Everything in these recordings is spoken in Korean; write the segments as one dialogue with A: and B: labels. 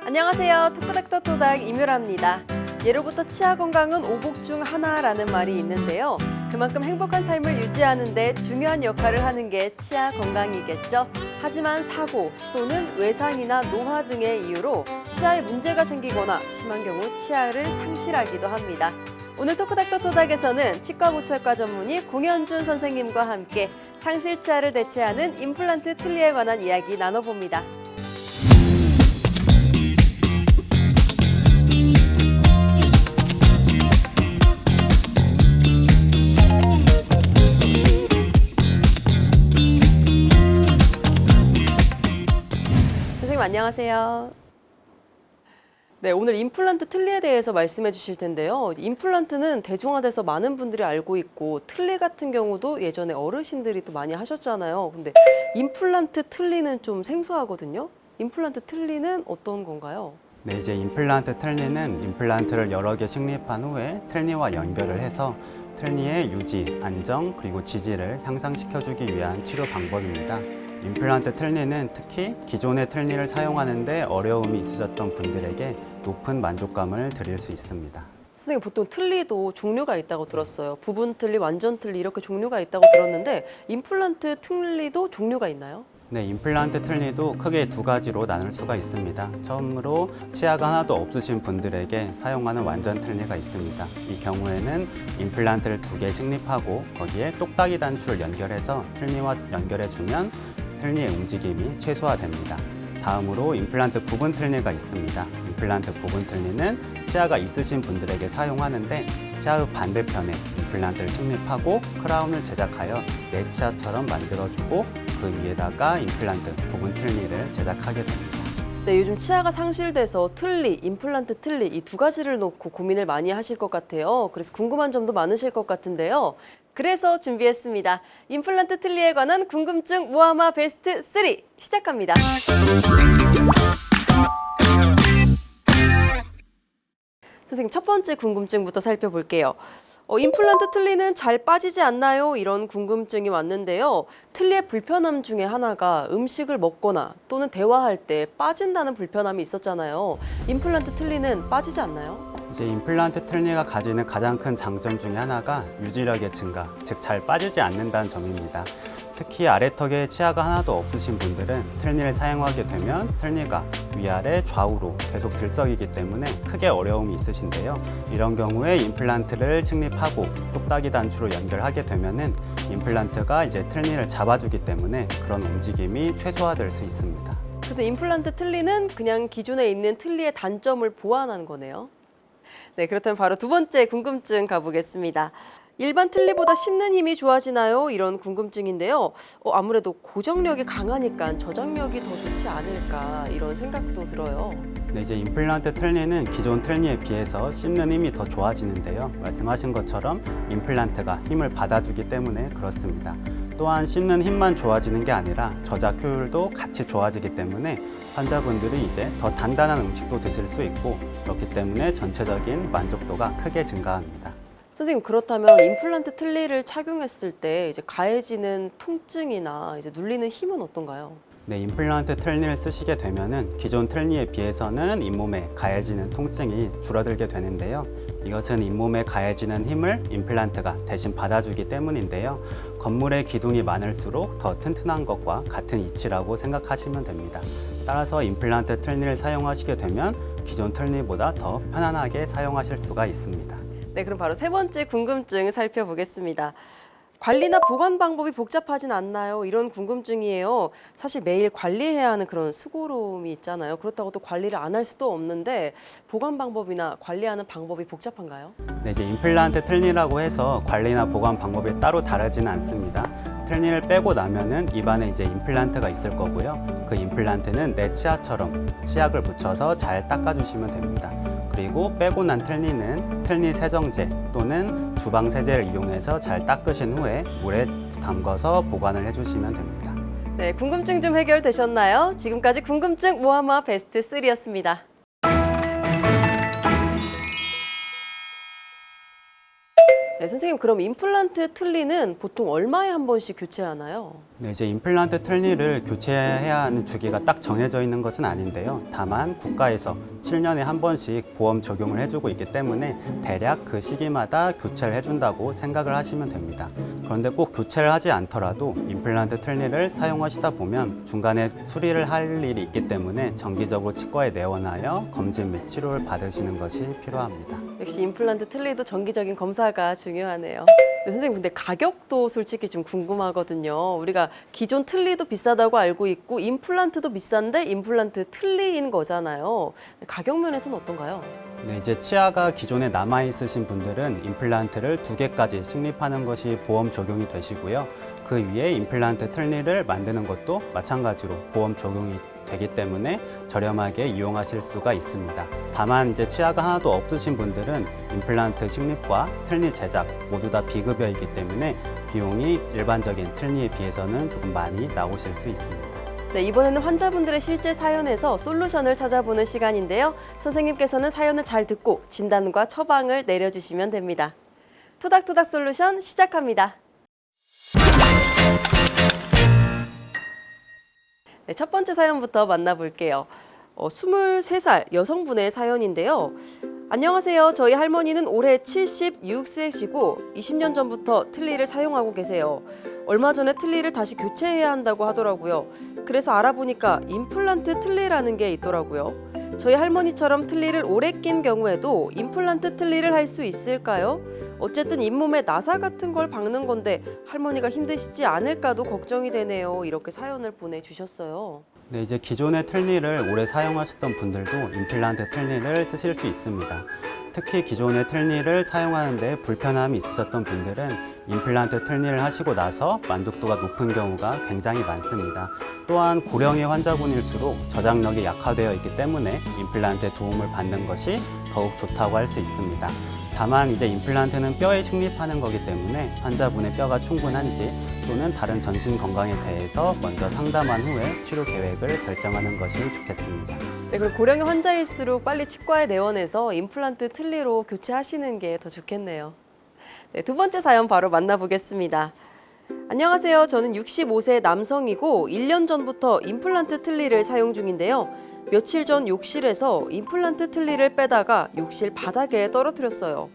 A: 안녕하세요. 토크닥터 토닥 이묘라입니다. 예로부터 치아 건강은 오복 중 하나라는 말이 있는데요. 그만큼 행복한 삶을 유지하는 데 중요한 역할을 하는 게 치아 건강이겠죠. 하지만 사고 또는 외상이나 노화 등의 이유로 치아에 문제가 생기거나 심한 경우 치아를 상실하기도 합니다. 오늘 토크닥터 토닥에서는 치과보철과 전문의 공현준 선생님과 함께 상실 치아를 대체하는 임플란트 틀니에 관한 이야기 나눠봅니다. 선생님 안녕하세요. 네, 오늘 임플란트 틀니에 대해서 말씀해 주실 텐데요. 임플란트는 대중화돼서 많은 분들이 알고 있고 틀니 같은 경우도 예전에 어르신들이 또 많이 하셨잖아요. 근데 임플란트 틀니는 좀 생소하거든요. 임플란트 틀니는 어떤 건가요?
B: 네, 이제 임플란트 틀니는 임플란트를 여러 개 식립한 후에 틀니와 연결을 해서 틀니의 유지, 안정, 그리고 지지를 향상시켜주기 위한 치료 방법입니다. 임플란트 틀니는 특히 기존의 틀니를 사용하는 데 어려움이 있으셨던 분들에게 높은 만족감을 드릴 수 있습니다.
A: 선생님 보통 틀니도 종류가 있다고 들었어요. 부분 틀니, 완전 틀니 이렇게 종류가 있다고 들었는데 임플란트 틀니도 종류가 있나요?
B: 네, 임플란트 틀니도 크게 두 가지로 나눌 수가 있습니다. 처음으로 치아가 하나도 없으신 분들에게 사용하는 완전 틀니가 있습니다. 이 경우에는 임플란트를 두 개 식립하고 거기에 똑딱이 단추를 연결해서 틀니와 연결해주면 틀니의 움직임이 최소화됩니다. 다음으로 임플란트 부분 틀니가 있습니다. 임플란트 부분 틀니는 치아가 있으신 분들에게 사용하는데 치아의 반대편에 임플란트를 식립하고 크라운을 제작하여 내 치아처럼 만들어주고 그 위에다가 임플란트 부분 틀니를 제작하게 됩니다.
A: 네, 요즘 치아가 상실돼서 틀니, 임플란트 틀니 이 두 가지를 놓고 고민을 많이 하실 것 같아요. 그래서 궁금한 점도 많으실 것 같은데요. 그래서 준비했습니다. 임플란트 틀니에 관한 궁금증 무하마 베스트 3 시작합니다. 선생님, 첫 번째 궁금증부터 살펴볼게요. 임플란트 틀니는 잘 빠지지 않나요? 이런 궁금증이 왔는데요. 틀니의 불편함 중에 하나가 음식을 먹거나 또는 대화할 때 빠진다는 불편함이 있었잖아요. 임플란트 틀니는 빠지지 않나요?
B: 이제 임플란트 틀니가 가지는 가장 큰 장점 중에 하나가 유지력의 증가, 즉 잘 빠지지 않는다는 점입니다. 특히 아래턱에 치아가 하나도 없으신 분들은 틀니를 사용하게 되면 틀니가 위아래 좌우로 계속 들썩이기 때문에 크게 어려움이 있으신데요. 이런 경우에 임플란트를 식립하고 똑딱이 단추로 연결하게 되면은 임플란트가 이제 틀니를 잡아주기 때문에 그런 움직임이 최소화될 수 있습니다.
A: 근데 임플란트 틀니는 그냥 기존에 있는 틀니의 단점을 보완하는 거네요. 네, 그렇다면 바로 두 번째 궁금증 가보겠습니다. 일반 틀니보다 씹는 힘이 좋아지나요? 이런 궁금증인데요. 아무래도 고정력이 강하니까 저장력이 더 좋지 않을까 이런 생각도 들어요.
B: 네, 이제 임플란트 틀니는 기존 틀니에 비해서 씹는 힘이 더 좋아지는데요. 말씀하신 것처럼 임플란트가 힘을 받아주기 때문에 그렇습니다. 또한 씹는 힘만 좋아지는 게 아니라 저작 효율도 같이 좋아지기 때문에 환자분들이 이제 더 단단한 음식도 드실 수 있고 그렇기 때문에 전체적인 만족도가 크게 증가합니다.
A: 선생님, 그렇다면 임플란트 틀니를 착용했을 때 이제 가해지는 통증이나 이제 눌리는 힘은 어떤가요?
B: 네, 임플란트 틀니를 쓰시게 되면은 기존 틀니에 비해서는 잇몸에 가해지는 통증이 줄어들게 되는데요. 이것은 잇몸에 가해지는 힘을 임플란트가 대신 받아주기 때문인데요. 건물의 기둥이 많을수록 더 튼튼한 것과 같은 이치라고 생각하시면 됩니다. 따라서 임플란트 틀니를 사용하시게 되면 기존 틀니보다 더 편안하게 사용하실 수가 있습니다.
A: 네, 그럼 바로 세 번째 궁금증 살펴보겠습니다. 관리나 보관 방법이 복잡하진 않나요? 이런 궁금증이에요. 사실 매일 관리해야 하는 그런 수고로움이 있잖아요. 그렇다고 또 관리를 안 할 수도 없는데 보관 방법이나 관리하는 방법이 복잡한가요?
B: 네, 이제 임플란트 틀니라고 해서 관리나 보관 방법이 따로 다르지는 않습니다. 틀니를 빼고 나면은 입안에 이제 임플란트가 있을 거고요. 그 임플란트는 내 치아처럼 치약을 붙여서 잘 닦아주시면 됩니다. 그리고 빼고 난 틀니는 틀니 세정제 또는 주방 세제를 이용해서 잘 닦으신 후에 물에 담궈서 보관을 해주시면 됩니다.
A: 네, 궁금증 좀 해결되셨나요? 지금까지 궁금증 무하마 베스트 3였습니다. 네, 선생님, 그럼 임플란트 틀니는 보통 얼마에 한 번씩 교체하나요?
B: 네, 이제 임플란트 틀니를 교체해야 하는 주기가 딱 정해져 있는 것은 아닌데요. 다만 국가에서 7년에 한 번씩 보험 적용을 해주고 있기 때문에 대략 그 시기마다 교체를 해준다고 생각을 하시면 됩니다. 그런데 꼭 교체를 하지 않더라도 임플란트 틀니를 사용하시다 보면 중간에 수리를 할 일이 있기 때문에 정기적으로 치과에 내원하여 검진 및 치료를 받으시는 것이 필요합니다.
A: 역시 임플란트 틀니도 정기적인 검사가 중요하네요. 네, 선생님, 근데 가격도 솔직히 좀 궁금하거든요. 우리가 기존 틀니도 비싸다고 알고 있고 임플란트도 비싼데 임플란트 틀니인 거잖아요. 가격 면에서는 어떤가요?
B: 네, 이제 치아가 기존에 남아 있으신 분들은 임플란트를 2개까지 식립하는 것이 보험 적용이 되시고요. 그 위에 임플란트 틀니를 만드는 것도 마찬가지로 보험 적용이 되기 때문에 저렴하게 이용하실 수가 있습니다. 다만 이제 치아가 하나도 없으신 분들은 임플란트 식립과 틀니 제작 모두 다 비급여이기 때문에 비용이 일반적인 틀니에 비해서는 조금 많이 나오실 수 있습니다.
A: 네, 이번에는 환자분들의 실제 사연에서 솔루션을 찾아보는 시간인데요. 선생님께서는 사연을 잘 듣고 진단과 처방을 내려주시면 됩니다. 토닥토닥 솔루션 시작합니다. 네, 첫 번째 사연부터 만나볼게요. 23살 여성분의 사연인데요. 안녕하세요. 저희 할머니는 올해 76세시고 20년 전부터 틀니를 사용하고 계세요. 얼마 전에 틀니를 다시 교체해야 한다고 하더라고요. 그래서 알아보니까 임플란트 틀니라는 게 있더라고요. 저희 할머니처럼 틀니를 오래 낀 경우에도 임플란트 틀니를 할 수 있을까요? 어쨌든 잇몸에 나사 같은 걸 박는 건데 할머니가 힘드시지 않을까도 걱정이 되네요. 이렇게 사연을 보내주셨어요.
B: 네, 이제 기존의 틀니를 오래 사용하셨던 분들도 임플란트 틀니를 쓰실 수 있습니다. 특히 기존의 틀니를 사용하는데 불편함이 있으셨던 분들은 임플란트 틀니를 하시고 나서 만족도가 높은 경우가 굉장히 많습니다. 또한 고령의 환자분일수록 저장력이 약화되어 있기 때문에 임플란트의 도움을 받는 것이 더욱 좋다고 할 수 있습니다. 다만 이제 임플란트는 뼈에 식립하는 거기 때문에 환자분의 뼈가 충분한지 또는 다른 전신 건강에 대해서 먼저 상담한 후에 치료 계획을 결정하는 것이 좋겠습니다.
A: 네, 그리고 고령의 환자일수록 빨리 치과에 내원해서 임플란트 틀니로 교체하시는 게 더 좋겠네요. 네, 두 번째 사연 바로 만나보겠습니다. 안녕하세요. 저는 65세 남성이고 1년 전부터 임플란트 틀니를 사용 중인데요. 며칠 전 욕실에서 임플란트 틀니를 빼다가 욕실 바닥에 떨어뜨렸어요.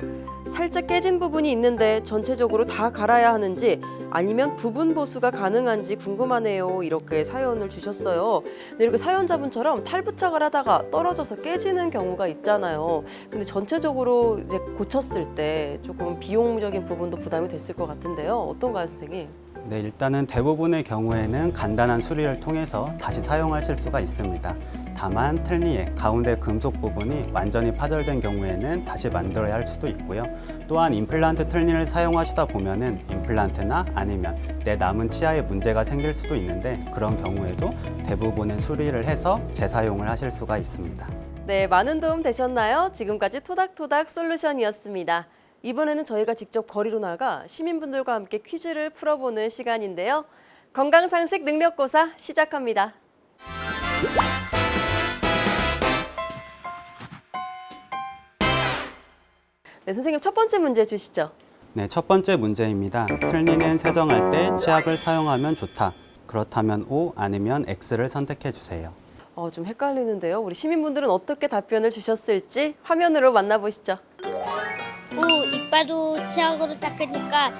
A: 살짝 깨진 부분이 있는데 전체적으로 다 갈아야 하는지 아니면 부분 보수가 가능한지 궁금하네요. 이렇게 사연을 주셨어요. 근데 이렇게 사연자분처럼 탈부착을 하다가 떨어져서 깨지는 경우가 있잖아요. 근데 전체적으로 이제 고쳤을 때 조금 비용적인 부분도 부담이 됐을 것 같은데요. 어떤가요, 선생님?
B: 네, 일단은 대부분의 경우에는 간단한 수리를 통해서 다시 사용하실 수가 있습니다. 다만 틀니의 가운데 금속 부분이 완전히 파절된 경우에는 다시 만들어야 할 수도 있고요. 또한 임플란트 틀니를 사용하시다 보면은 임플란트나 아니면 내 남은 치아에 문제가 생길 수도 있는데 그런 경우에도 대부분의 수리를 해서 재사용을 하실 수가 있습니다.
A: 네, 많은 도움 되셨나요? 지금까지 토닥토닥 솔루션이었습니다. 이번에는 저희가 직접 거리로 나가 시민분들과 함께 퀴즈를 풀어보는 시간인데요. 건강상식 능력고사 시작합니다. 네, 선생님 첫 번째 문제 주시죠.
B: 네, 첫 번째 문제입니다. 틀니는 세정할 때 치약을 사용하면 좋다. 그렇다면 O 아니면 X를 선택해 주세요.
A: 좀 헷갈리는데요. 우리 시민분들은 어떻게 답변을 주셨을지 화면으로 만나보시죠.
C: 이빨도 치약으로 닦으니까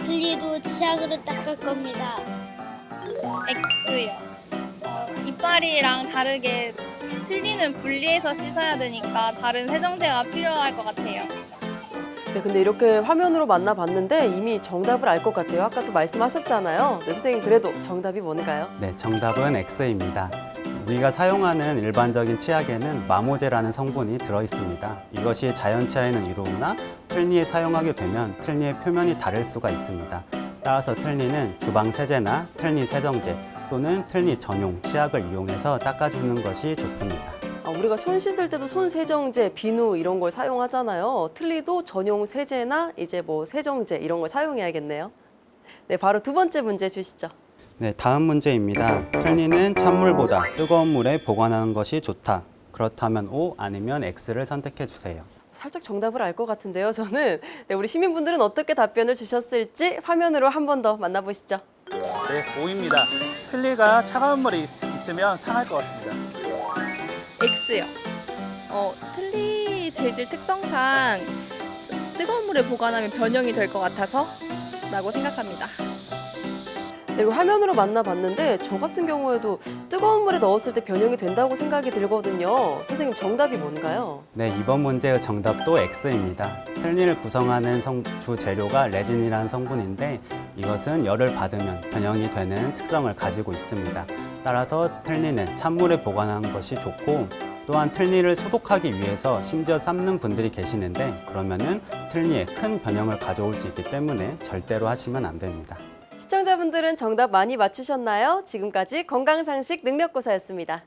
C: 틀니도 치약으로 닦을 겁니다.
D: X요. 이빨이랑 다르게 틀니는 분리해서 씻어야 되니까 다른 세정제가 필요할 것 같아요.
A: 네, 근데 이렇게 화면으로 만나봤는데 이미 정답을 알 것 같아요. 아까도 말씀하셨잖아요. 네, 선생님 그래도 정답이 뭔가요?
B: 네, 정답은 X입니다. 우리가 사용하는 일반적인 치약에는 마모제라는 성분이 들어있습니다. 이것이 자연 치아에는 이로우나 틀니에 사용하게 되면 틀니의 표면이 다를 수가 있습니다. 따라서 틀니는 주방 세제나 틀니 세정제 또는 틀니 전용 치약을 이용해서 닦아주는 것이 좋습니다.
A: 우리가 손 씻을 때도 손 세정제, 비누 이런 걸 사용하잖아요. 틀니도 전용 세제나 이제 뭐 세정제 이런 걸 사용해야겠네요. 네, 바로 두 번째 문제 주시죠.
B: 네, 다음 문제입니다. 틀니는 찬물보다 뜨거운 물에 보관하는 것이 좋다. 그렇다면 O 아니면 X를 선택해 주세요.
A: 살짝 정답을 알 것 같은데요. 저는 네, 우리 시민분들은 어떻게 답변을 주셨을지 화면으로 한 번 더 만나보시죠.
E: 네, 5입니다. 틀니가 차가운 물에 있으면 상할 것 같습니다.
F: X요. 틀니 재질 특성상 뜨거운 물에 보관하면 변형이 될 것 같아서 라고 생각합니다.
A: 네, 그리고 화면으로 만나봤는데 저 같은 경우에도 뜨거운 물에 넣었을 때 변형이 된다고 생각이 들거든요. 선생님 정답이 뭔가요?
B: 네, 이번 문제의 정답도 X입니다. 틀니를 구성하는 주 재료가 레진이라는 성분인데 이것은 열을 받으면 변형이 되는 특성을 가지고 있습니다. 따라서 틀니는 찬물에 보관하는 것이 좋고 또한 틀니를 소독하기 위해서 심지어 삶는 분들이 계시는데 그러면은 틀니에 큰 변형을 가져올 수 있기 때문에 절대로 하시면 안 됩니다.
A: 시청자분들은 정답 많이 맞추셨나요? 지금까지 건강상식 능력고사였습니다.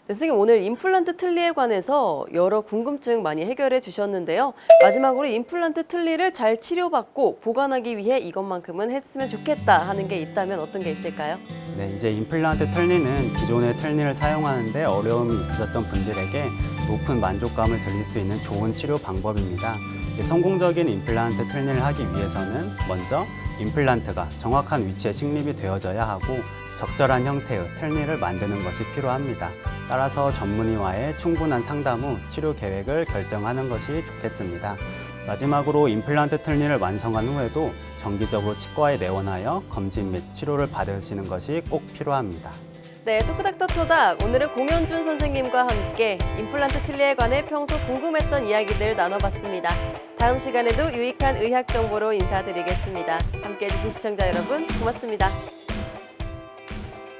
A: 네, 선생님 오늘 임플란트 틀니에 관해서 여러 궁금증 많이 해결해 주셨는데요. 마지막으로 임플란트 틀니를 잘 치료받고 보관하기 위해 이것만큼은 했으면 좋겠다 하는 게 있다면 어떤 게 있을까요?
B: 네, 이제 임플란트 틀니는 기존의 틀니를 사용하는데 어려움이 있으셨던 분들에게 높은 만족감을 드릴 수 있는 좋은 치료 방법입니다. 성공적인 임플란트 틀니를 하기 위해서는 먼저 임플란트가 정확한 위치에 식립이 되어져야 하고 적절한 형태의 틀니를 만드는 것이 필요합니다. 따라서 전문의와의 충분한 상담 후 치료 계획을 결정하는 것이 좋겠습니다. 마지막으로 임플란트 틀니를 완성한 후에도 정기적으로 치과에 내원하여 검진 및 치료를 받으시는 것이 꼭 필요합니다.
A: 네, 토크닥터 토닥. 오늘은 공현준 선생님과 함께 임플란트 틀니에 관해 평소 궁금했던 이야기들 나눠봤습니다. 다음 시간에도 유익한 의학 정보로 인사드리겠습니다. 함께해 주신 시청자 여러분 고맙습니다.